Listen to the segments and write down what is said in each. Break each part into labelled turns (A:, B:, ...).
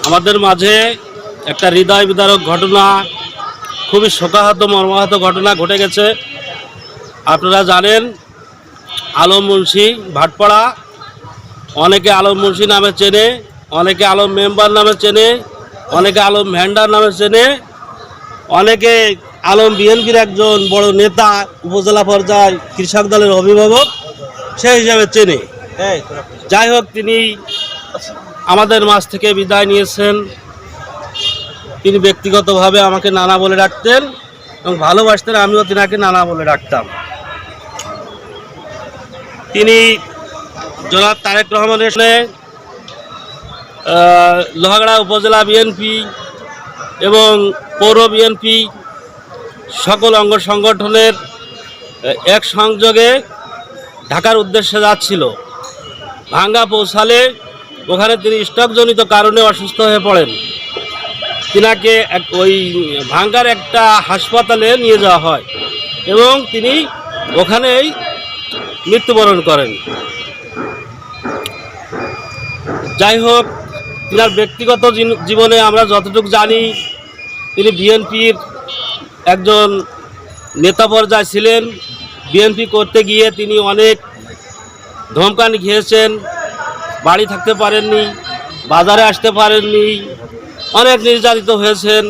A: আমাদের মাঝে একটা হৃদয় বিদারক ঘটনা, খুবই শোকাহত মর্মাহত ঘটনা ঘটে গেছে। আপনারা জানেন আলম মুন্সি ভাটপাড়া, অনেকে আলম মুন্সি নামে চেনে, অনেকে আলম মেম্বার নামে চেনে, অনেকে আলম ভ্যান্ডার নামে চেনে, অনেকে আলম বিএনপির একজন বড় নেতা, উপজেলা পর্যায়ে কৃষক দলের অভিভাবক সেই হিসাবে চেনে। যাই হোক, তিনি আমাদের মাঝ থেকে বিদায় নিয়েছেন। তিনি ব্যক্তিগতভাবে আমাকে নানা বলে ডাকতেন এবং ভালোবাসতেন, আমিও তিনাকে নানা বলে ডাকতাম। তিনি জনাব তারেক রহমানের সাথে লোহাগাড়া উপজেলা বিএনপি এবং পৌর বিএনপি সকল অঙ্গ সংগঠনের এক সংযোগে ঢাকার উদ্দেশ্যে যাচ্ছিল। ভাঙ্গা পৌঁছালে ওখানে তিনি স্ট্রোকজনিত কারণে অসুস্থ হয়ে পড়েন। তিনাকে ওই ভাঙ্গার একটা হাসপাতালে নিয়ে যাওয়া হয় এবং তিনি ওখানেই মৃত্যুবরণ করেন। যাই হোক, তিনার ব্যক্তিগত জীবনে আমরা যতটুকু জানি, তিনি বিএনপির একজন নেতা পর্যায়ে ছিলেন। বিএনপি করতে গিয়ে তিনি অনেক ধমকানি খেয়েছেন, বাড়ি থাকতে পারেননি, বাজারে আসতে পারেননি, অনেক নির্যাতিত হয়েছেন,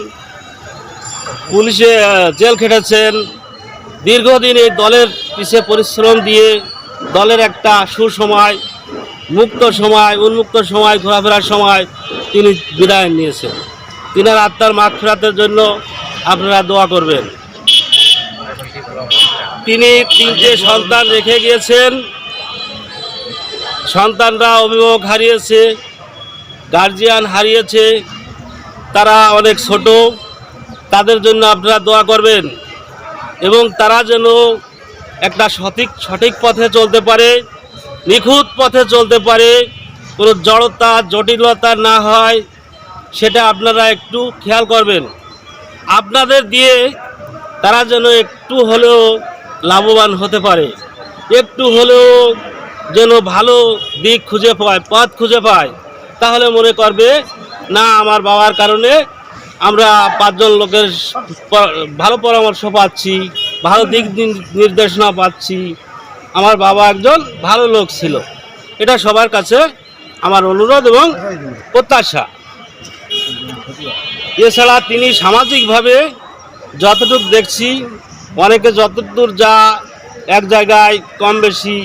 A: পুলিশে জেল খেটেছেন। দীর্ঘদিন এই দলের পিছে পরিশ্রম দিয়ে দলের একটা সুসময়, মুক্ত সময়, উন্মুক্ত সময়, ঘোরাফেরার সময় তিনি বিদায় নিয়েছেন। তিনার আত্মার মাগফিরাতের জন্য আপনারা দোয়া করবেন। তিনি 3টে সন্তান রেখে গিয়েছেন। সন্তানরা অভিভাবক হারিয়েছে, গার্জিয়ান হারিয়েছে, তারা অনেক ছোট। তাদের জন্য আপনারা দোয়া করবেন এবং তারা যেন একটা সঠিক পথে চলতে পারে, নিখুঁত পথে চলতে পারে, কোনো জড়তা জটিলতা না হয়, সেটা আপনারা একটু খেয়াল করবেন। আপনাদের দিয়ে তারা যেন একটু হলেও লাভবান হতে পারে, একটু হলেও যেন ভালো দিক খুঁজে পায়, পথ খুঁজে পায়। তাহলে মনে করবে, না, আমার বাবার কারণে আমরা 5 জন লোকের ভালো পরামর্শ পাচ্ছি, ভালো দিক নির্দেশনা পাচ্ছি, আমার বাবা একজন ভালো লোক ছিল। এটা সবার কাছে আমার অনুরোধ এবং প্রত্যাশা। এছাড়া তিনি সামাজিকভাবে যতটুকু দেখছি, অনেকে যতদূর যা এক জায়গায় কম বেশি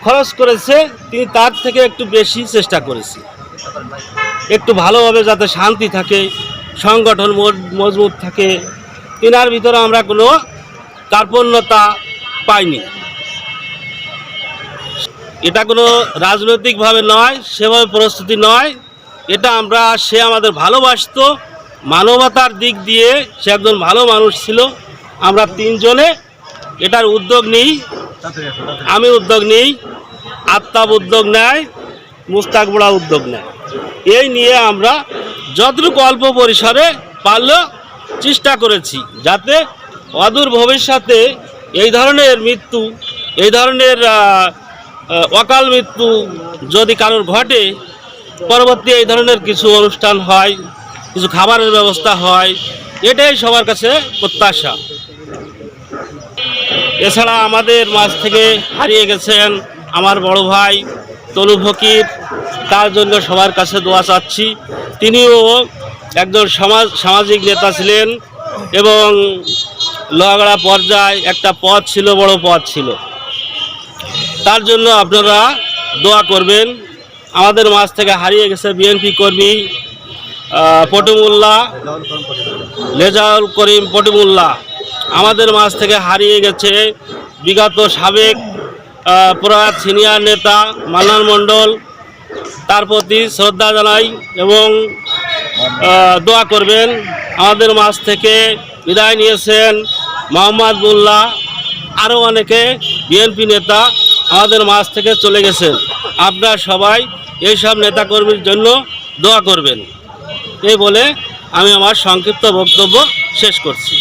A: খরচ করেছে, তিনি তার থেকে একটু বেশি চেষ্টা করেছে, একটু ভালোভাবে যাতে শান্তি থাকে, সংগঠন মজবুত থাকে। তিনার ভিতরে আমরা কোনো কার্পণ্যতা পাইনি। এটা কোনো রাজনৈতিকভাবে নয়, সেভাবে পরিস্থিতি নয়। এটা সে আমাদের ভালোবাসতো, মানবতার দিক দিয়ে সে একজন ভালো মানুষ ছিল। আমরা 3 জনে এটার উদ্যোগ নিই, আমি উদ্যোগ নিই, আত্মাব উদ্যোগ নেয়, মুস্তাক বুড়া উদ্যোগ নেয়। এই নিয়ে আমরা যতটুকু অল্প পরিসরে পারলেও চেষ্টা করেছি যাতে অদূর ভবিষ্যতে এই ধরনের মৃত্যু, এই ধরনের অকাল মৃত্যু যদি কারোর ঘটে, পরবর্তী এই ধরনের কিছু অনুষ্ঠান হয়, কিছু খাবারের ব্যবস্থা হয়, এটাই সবার কাছে প্রত্যাশা। এছাড়া আমাদের মাঝ থেকে হারিয়ে গেছেন আমার বড় ভাই তনু ফকির, তার জন্য সবার কাছে দোয়া চাচ্ছি। তিনিও একজন সামাজিক নেতা ছিলেন এবং লোহাগাড়া পর্যায়ে একটা পদ ছিল, বড় পদ ছিল। তার জন্য আপনারা দোয়া করবেন। আমাদের মাঝ থেকে হারিয়ে গেছে বিএনপি কর্মী পটুমুল্লাহ, রেজাউল করিম পটুমুল্লাহ। আমাদের মাঝ থেকে হারিয়ে গেছে বিগত সাবেক প্রয়াত সিনিয়র নেতা মান্নান মণ্ডল, তার প্রতি শ্রদ্ধা জানাই এবং দোয়া করবেন। আমাদের মাঝ থেকে বিদায় নিয়েছেন মোহাম্মদ মোল্লা, আরও অনেকে বিএনপি নেতা আমাদের মাঝ থেকে চলে গেছেন। আপনারা সবাই এইসব নেতাকর্মীর জন্য দোয়া করবেন। এই বলে আমি আমার সংক্ষিপ্ত বক্তব্য শেষ করছি।